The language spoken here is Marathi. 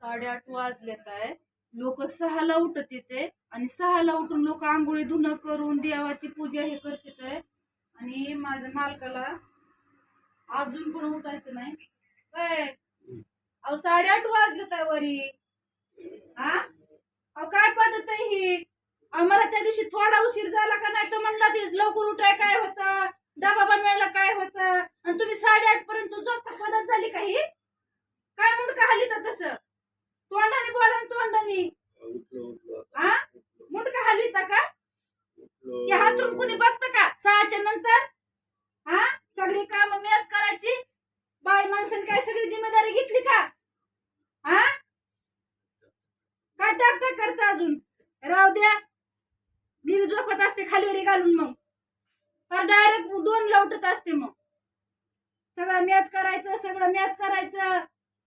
8:30 वाजलेत आहे. लोक 6ला उठत येते आणि 6ला उठून लोक आंघोळी धुणं करून देवाची पूजा हे करतात आहे. आणि माझ्या मालकाला अजून पण उठायचं नाही काय. अहो 8:30 वाजलेत आहे वरी. हा अहो काय पद्धत आहे ही. आम्हाला त्या दिवशी थोडा उशीर झाला का नाही तर म्हणला ते लवकर उठाय काय होतं, डबा बनवायला काय होतं, आणि तुम्ही 8:30 पर्यंत झोपता पद्धत झाली काही. काय म्हणून का हल्ली तर तसं तोंडाने बोला ना तोंडाने. हा मुंडका हलविता का की हातरून कुणी बघतं का 6च्या नंतर. हा सगळी काम मीच करायची. बाई माणसाने काय सगळी जिम्मेदारी घेतली का. हा काय टाकता करता अजून राहू द्या. देवी झोपत असते खाली घालून मग पर डायरेक्ट 2ला उठत असते. मग सगळं मॅच करायचं, सगळं मॅच करायचं.